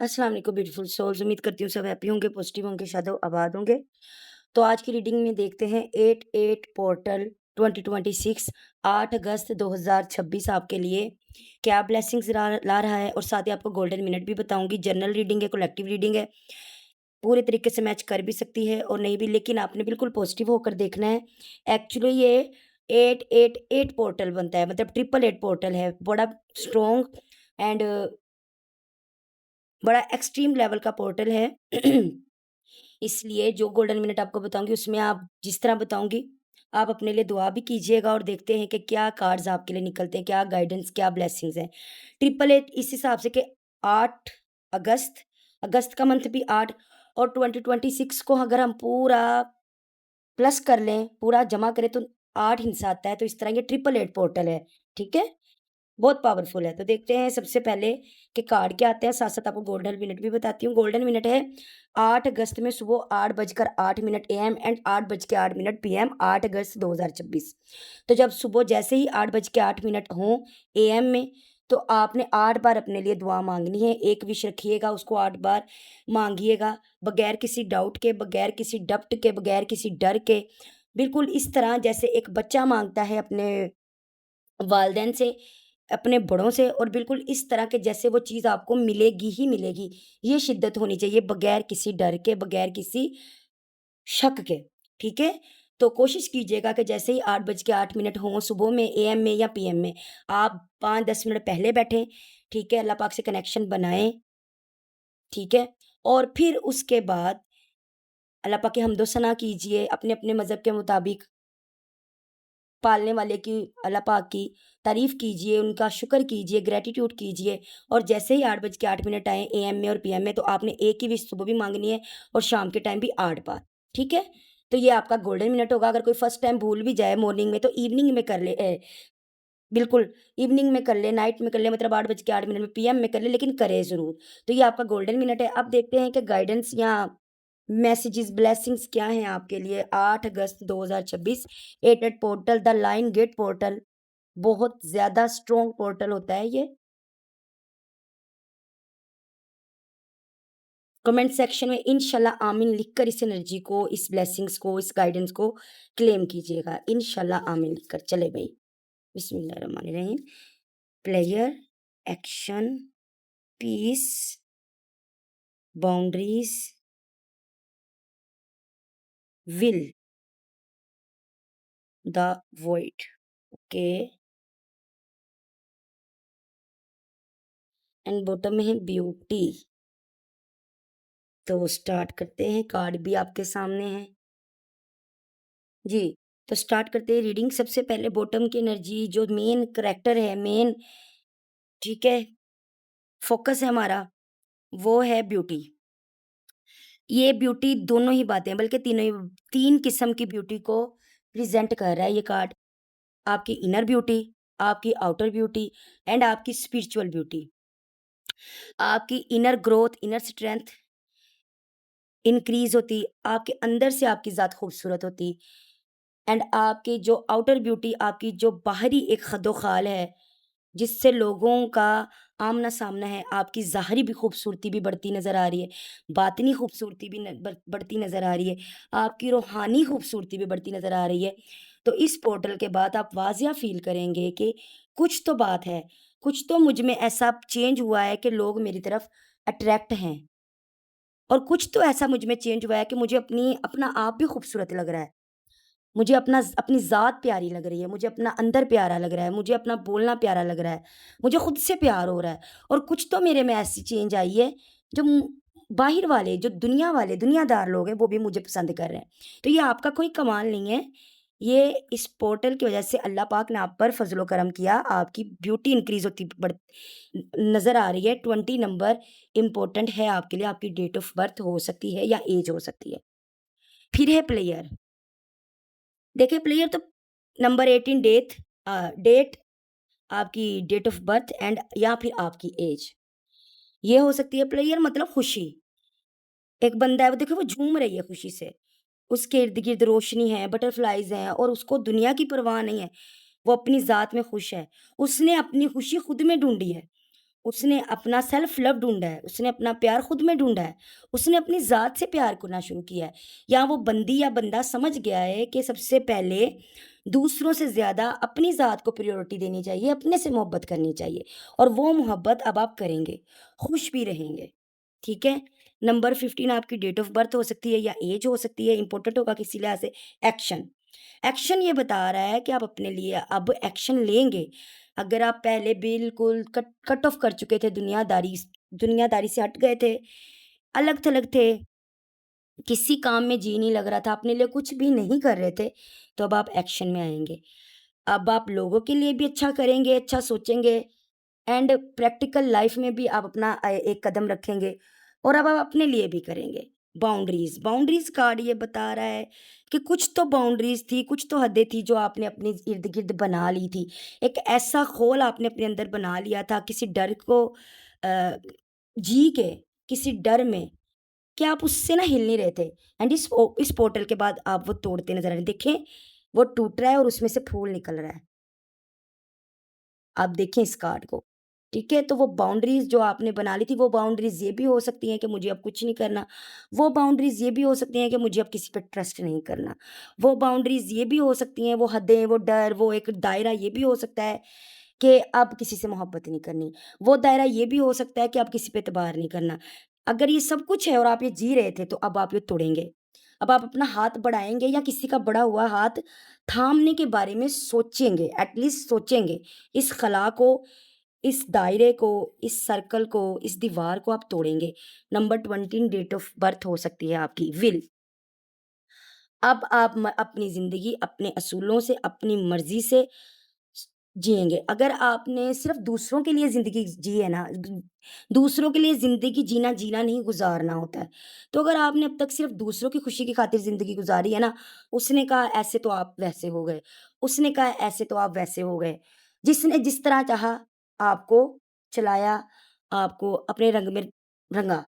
अस्सलाम वालेकुम beautiful souls. उम्मीद करती हूँ सब हैप्पी होंगे, पॉजिटिव होंगे, शादो आबाद होंगे। तो आज की रीडिंग में देखते हैं 88 पोर्टल 2026 8 अगस्त 2026 आपके लिए क्या ब्लेसिंग्स ला रहा है, और साथ ही आपको गोल्डन मिनट भी बताऊंगी। जनरल रीडिंग है, कलेक्टिव रीडिंग है, पूरे तरीके से मैच कर भी सकती है और नहीं भी, लेकिन आपने बिल्कुल पॉजिटिव होकर देखना है। एक्चुअली ये 888 पोर्टल बनता है, मतलब ट्रिपल एट पोर्टल है, बड़ा स्ट्रॉन्ग एंड बड़ा एक्सट्रीम लेवल का पोर्टल है। इसलिए जो गोल्डन मिनट आपको बताऊँगी उसमें आप जिस तरह बताऊँगी, आप अपने लिए दुआ भी कीजिएगा और देखते हैं कि क्या कार्ड्स आपके लिए निकलते हैं, क्या गाइडेंस, क्या ब्लेसिंग्स हैं। ट्रिपल 8 इस हिसाब से कि 8 अगस्त, अगस्त का मंथ भी 8, और 2026 को अगर हम पूरा प्लस कर लें, पूरा जमा करें तो 8 हिस्सा आता है, तो इस तरह ये ट्रिपल 8 पोर्टल है, ठीक है? बहुत पावरफुल है। तो देखते हैं सबसे पहले कि कार्ड क्या आते हैं, साथ-साथ आपको गोल्डन मिनट भी बताती हूँ। गोल्डन मिनट है 8 अगस्त में सुबह 8:08 एएम एंड 8:08 पीएम, 8 अगस्त 2026। तो जब सुबह जैसे ही 8:08 हों एएम में, तो आपने 8 बार अपने लिए दुआ माँगनी है। एक विश रखिएगा, उसको 8 बार माँगिएगा, बगैर किसी डाउट के, बगैर किसी डप्ट के, बगैर किसी डर के। बिल्कुल इस तरह जैसे एक बच्चा माँगता है अपने वालदैन से, अपने बड़ों से, और बिल्कुल इस तरह के जैसे वो चीज़ आपको मिलेगी ही मिलेगी। ये शिद्दत होनी चाहिए, बगैर किसी डर के, बगैर किसी शक के, ठीक है? तो कोशिश कीजिएगा कि जैसे ही 8:08 हों सुबह में, एएम में या पीएम में, आप 5-10 मिनट पहले बैठें, ठीक है? अल्लाह पाक से कनेक्शन बनाएँ, ठीक है? और फिर उसके बाद अल्लाह पाक की हम्दो सना कीजिए, अपने-अपने मज़हब के मुताबिक। पालने वाले की, अल्लाह पाक की तारीफ़ कीजिए, उनका शुक्र कीजिए, ग्रैटिट्यूड कीजिए। और जैसे ही 8:08 आएँ एएम में और पीएम में, तो आपने एक ही विश सुबह भी माँगनी है और शाम के टाइम भी 8 बार, ठीक है? तो ये आपका गोल्डन मिनट होगा। अगर कोई फर्स्ट टाइम भूल भी जाए मॉर्निंग में, तो इवनिंग में कर ले, बिल्कुल इवनिंग में कर ले, नाइट में कर ले, मतलब 8:08 में, पीएम में कर ले, लेकिन करे ज़रूर। तो ये आपका गोल्डन मिनट है। अब देखते हैं कि गाइडेंस या मैसेजेस, ब्लेसिंग्स क्या हैं आपके लिए। 8 अगस्त 2026, 88 portal, the line gate portal, बहुत ज़्यादा स्ट्रॉन्ग पोर्टल होता है ये। कमेंट सेक्शन में इंशाल्लाह आमीन लिखकर इस एनर्जी को, इस ब्लेसिंग्स को, इस गाइडेंस को क्लेम कीजिएगा। इंशाल्लाह आमीन लिखकर। चले भई, बिस्मिल्लाहिर्रहमानिर्रहीम। Player, action, peace, boundaries, will, the void, okay. And bottom में है ब्यूटी। तो स्टार्ट करते हैं, कार्ड भी आपके सामने है जी। तो स्टार्ट करते हैं रीडिंग। सबसे पहले बॉटम की एनर्जी, जो मेन करैक्टर है, मेन, ठीक है, फोकस है हमारा, वो है ब्यूटी। ये ब्यूटी दोनों ही बातें, बल्कि तीनों ही, 3 किस्म की ब्यूटी को प्रेज़ेंट कर रहा है ये कार्ड। आपकी इनर ब्यूटी, आपकी आउटर ब्यूटी एंड आपकी स्पिरिचुअल ब्यूटी। आपकी inner growth, inner strength increase होती, आपके अंदर से आपकी ज़ात खूबसूरत होती। एंड आपकी जो आउटर ब्यूटी, आपकी जो बाहरी एक खदो-ख़ाल है, जिससे लोगों का आमना-सामना है, आपकी ज़ाहिरी भी खूबसूरती भी बढ़ती नज़र आ रही है, बातिनी खूबसूरती भी बढ़ती नज़र आ रही है, आपकी रूहानी खूबसूरती भी बढ़ती नज़र आ रही है। तो इस पोर्टल के बाद आप वाज़िया फ़ील करेंगे कि कुछ तो बात है, कुछ तो मुझ में ऐसा चेंज हुआ है कि लोग मेरी तरफ अट्रैक्ट हैं, और कुछ तो ऐसा मुझ में चेंज हुआ है कि मुझे अपना आप भी खूबसूरत लग रहा है। मुझे अपनी ज़ात प्यारी लग रही है, मुझे अपना अंदर प्यारा लग रहा है, मुझे अपना बोलना प्यारा लग रहा है, मुझे खुद से प्यार हो रहा है, और कुछ तो मेरे में ऐसी चेंज आई है जो बाहिर वाले, जो दुनिया वाले, दुनियादार लोग हैं, वो भी मुझे पसंद कर रहे हैं। तो ये आपका कोई कमाल नहीं है, ये इस पोर्टल की वज़ह से अल्लाह पाक ने आप पर फ़ज़ल-ओ करम किया, आपकी ब्यूटी इंक्रीज़ होती नज़र आ रही है। 20 नंबर इम्पोर्टेंट है आपके लिए, आपकी डेट ऑफ़ बर्थ हो सकती है या ऐज हो सकती है। फिर है प्लेयर। देखिए प्लेयर तो नंबर 18 डेट, आपकी डेट ऑफ बर्थ एंड या फिर आपकी एज, ये हो सकती है प्लेयर, मतलब खुशी। एक बंदा है, वो देखो वो झूम रही है खुशी से, उसके इर्द-गिर्द रोशनी है, बटरफ्लाइज़ हैं, और उसको दुनिया की परवाह नहीं है, वो अपनी ज़ात में खुश है। उसने अपनी खुशी खुद में ढूँढी है। उसने अपना सेल्फ लव ढूँढा है, उसने अपना प्यार खुद में ढूँढा है, उसने अपनी ज़ात से प्यार करना शुरू किया है। या वो बंदी या बंदा समझ गया है कि सबसे पहले दूसरों से ज़्यादा अपनी ज़ात को प्रायोरिटी देनी चाहिए, अपने से मोहब्बत करनी चाहिए और वो मोहब्बत अब आप करेंगे, खुश भी रहेंगे, ठीक है? नंबर 15 आपकी डेट ऑफ बर्थ हो सकती है या ऐज हो सकती है, इम्पोर्टेंट होगा किसी लिहाज़ से एक्शन। एक्शन ये बता रहा है कि आप अपने लिए अब एक्शन लेंगे। अगर आप पहले बिल्कुल कट कट ऑफ कर चुके थे दुनियादारी से हट गए थे, अलग-थलग थे, किसी काम में जी नहीं लग रहा था, अपने लिए कुछ भी नहीं कर रहे थे, तो अब आप एक्शन में आएँगे। अब आप लोगों के लिए भी अच्छा करेंगे, अच्छा सोचेंगे एंड प्रैक्टिकल लाइफ़ में भी आप अपना एक कदम रखेंगे और अब आप अपने लिए भी करेंगे। बाउंड्रीज़ कार्ड ये बता रहा है कि कुछ तो बाउंड्रीज़ थी, कुछ तो हदें थी जो आपने अपने इर्द-गिर्द बना ली थी। एक ऐसा खोल आपने अपने अंदर बना लिया था किसी डर को जी के, किसी डर में कि आप उससे ना हिल नहीं रहे थे एंड इस पोर्टल के बाद आप वो तोड़ते नज़र आ रहे हैं। देखें, वो टूट रहा है और उसमें से फूल निकल रहा है। आप देखें इस कार्ड को, ठीक है? तो वो बाउंड्रीज़ जो आपने बना ली थी, वो बाउंड्रीज़ ये भी हो सकती हैं कि मुझे अब कुछ नहीं करना। वो बाउंड्रीज़ ये भी हो सकती हैं कि मुझे अब किसी पे ट्रस्ट नहीं करना। वो बाउंड्रीज़ ये भी हो सकती हैं, वो हदें, वो डर, वो एक दायरा ये भी हो सकता है कि अब किसी से मोहब्बत नहीं करनी। वो दायरा ये भी हो सकता है कि अब किसी पे एतबार नहीं करना। अगर ये सब कुछ है और आप ये जी रहे थे, तो अब आप ये तोड़ेंगे। अब आप अपना हाथ बढ़ाएँगे या किसी का बढ़ा हुआ हाथ थामने के बारे में सोचेंगे, एट लीस्ट सोचेंगे। इस खला को, इस दायरे को, इस सर्कल को, इस दीवार को आप तोड़ेंगे। नंबर 20 डेट ऑफ बर्थ हो सकती है आपकी, विल। अब आप अपनी ज़िंदगी अपने असूलों से, अपनी मर्ज़ी से स जिएँगे। अगर आपने सिर्फ़ दूसरों के लिए ज़िंदगी जी है ना, दूसरों के लिए ज़िंदगी जीना नहीं गुज़ारना होता है। तो अगर आपने अब तक सिर्फ़ दूसरों की खुशी की खातिर ज़िंदगी गुज़ारी है ना, उसने कहा ऐसे तो आप वैसे हो गए, उसने कहा ऐसे तो आप वैसे हो गए। जिसने जिस तरह चाहा आपको चलाया, आपको अपने रंग में रंगा।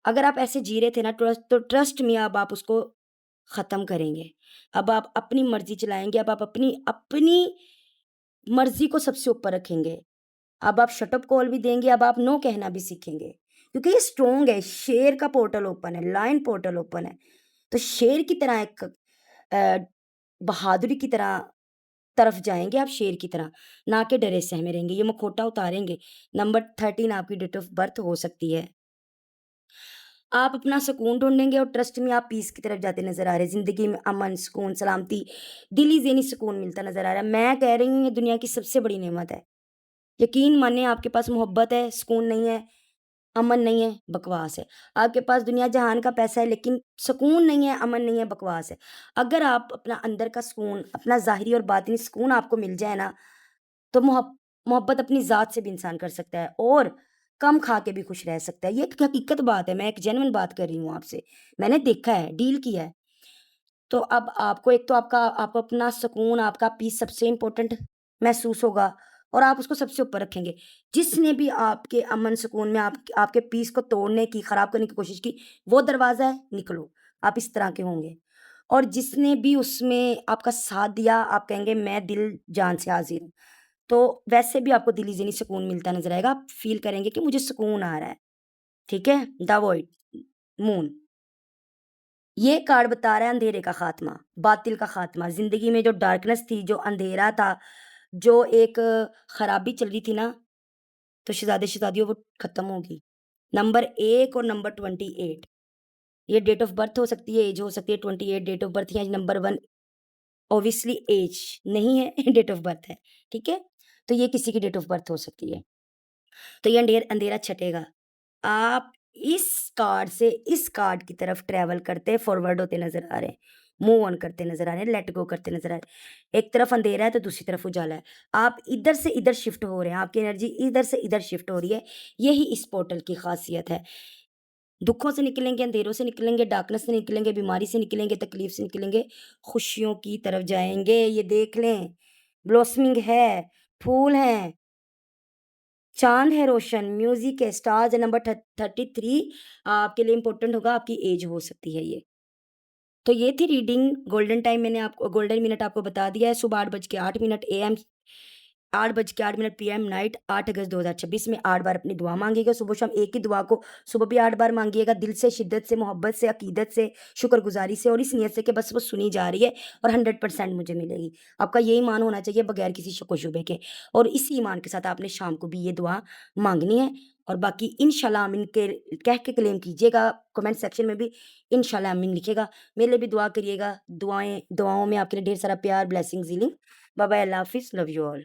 अगर आप ऐसे जी रहे थे ना ट्रस्ट मी, अब आप उसको ख़त्म करेंगे। अब आप अपनी मर्ज़ी चलाएँगे, अब आप अपनी अपनी मर्ज़ी को सबसे ऊपर रखेंगे। अब आप शट अप कॉल भी देंगे, अब आप नो कहना भी सीखेंगे। क्योंकि ये स्ट्रॉन्ग है, शेर का पोर्टल ओपन है, लायन पोर्टल ओपन है। तो शेर की तरह एक बहादुरी की तरफ जाएँगे आप शेर की तरह, ना कि डरे सहमे रहेंगे। ये मुखौटा उतारेंगे। नंबर 13 आपकी डेट ऑफ बर्थ हो सकती है। आप अपना सुकून ढूँढेंगे और ट्रस्ट में आप पीस की तरफ जाते नज़र आ रहे हैं। ज़िंदगी में अमन, सुकून, सलामती, दिली ज़ेनी सुकून मिलता नज़र आ रहा है। मैं कह रही हूँ ये दुनिया की सबसे बड़ी नेमत है। यकीन मानिए आपके पास मोहब्बत है, सुकून नहीं है, अमन नहीं है, बकवास है। आपके पास दुनिया जहान का पैसा है लेकिन सुकून नहीं है, अमन नहीं है, बकवास है। अगर आप अपना अंदर का सुकून, अपना ज़ाहिरी और बातिनी सुकून आपको मिल जाए ना, तो मोहब्बत अपनी ज़ात से भी इंसान कर सकता है और कम खा के भी खुश रह सकता है। ये एक हकीकत बात है, मैं एक जेन्युइन बात कर रही हूँ आपसे। मैंने देखा है, डील किया है। तो अब आपको एक तो आपको अपना सुकून, आपका पीस सबसे इम्पोर्टेंट महसूस होगा और आप उसको सबसे ऊपर रखेंगे। जिसने भी आपके अमन सुकून में आपके पीस को तोड़ने की, खराब करने की कोशिश की, वो दरवाज़ा है, निकलो। आप इस तरह के होंगे। और जिसने भी उसमें आपका साथ दिया, आप कहेंगे मैं दिल जान से हाज़िर हूँ। तो वैसे भी आपको दिली ज़िनी सुकून मिलता नज़र आएगा। आप फ़ील करेंगे कि मुझे सुकून आ रहा है, ठीक है? The void, moon. ये कार्ड बता रहा है अंधेरे का खात्मा, बातिल का खात्मा, ज़िंदगी में जो डार्कनेस थी, जो अंधेरा था, जो एक खराबी चल रही थी ना, तो शहज़ादे-शहज़ादियों वो खत्म होगी। नंबर 1 और नंबर 28, ये डेट ऑफ बर्थ हो सकती है, एज हो सकती है, 28 डेट ऑफ बर्थ या नंबर 1 ऑब्वियसली एज नहीं है, डेट ऑफ बर्थ है, ठीक है? तो ये किसी की डेट ऑफ बर्थ हो सकती है। तो ये अंधेरा छँटेगा। आप इस कार्ड से इस कार्ड की तरफ ट्रैवल करते फॉरवर्ड होते नज़र आ रहे हैं। मूव ऑन करते नज़र आ रहे हैं, लेट गो करते नज़र आ रहे हैं। एक तरफ अंधेरा है तो दूसरी तरफ उजाला है। आप इधर से इधर शिफ्ट हो रहे हैं, आपकी एनर्जी इधर से इधर शिफ्ट हो रही है। यही इस पोर्टल की ख़ासियत है। दुखों से निकलेंगे, अंधेरों से निकलेंगे, डार्कनेस से निकलेंगे, बीमारी से निकलेंगे, तकलीफ से निकलेंगे, खुशियों की तरफ जाएँगे। ये देख लें, ब्लॉसमिंग है, फूल हैं, चाँद है रोशन, म्यूज़िक है, स्टार्स है। नंबर 33 आपके लिए इम्पोर्टेंट होगा, आपकी एज हो सकती है ये। तो ये थी रीडिंग। गोल्डन टाइम मैंने आपको गोल्डन मिनट आपको बता दिया है, सुबह 8 बज के 8 मिनट एएम 8:08 पीएम नाइट 8 अगस्त 2026 में 8 बार अपनी दुआ माँगिएगा। सुबह-शाम एक ही दुआ को सुबह भी 8 बार माँगिएगा, दिल से, शिद्दत से, मोहब्बत से, अकीदत से, शुक्रगुज़ारी से और इस नियत से कि बस वो सुनी जा रही है और 100% मुझे मिलेगी। आपका ये ईमान होना चाहिए बगैर किसी शक-व-शुबे के और इसी ईमान के साथ आपने शाम को भी ये दुआ माँगनी है और बाकी इंशाल्लाह आमीन के कह के क्लेम कीजिएगा, कमेंट सेक्शन में भी इंशाल्लाह आमीन लिखिएगा। मेरे लिए भी दुआ करिएगा, दुआओं में आपके लिए ढेर सारा प्यार, ब्लेसिंग्स, हीलिंग। बाय बाय, अल्लाह हाफ़िज़, लव यू ऑल।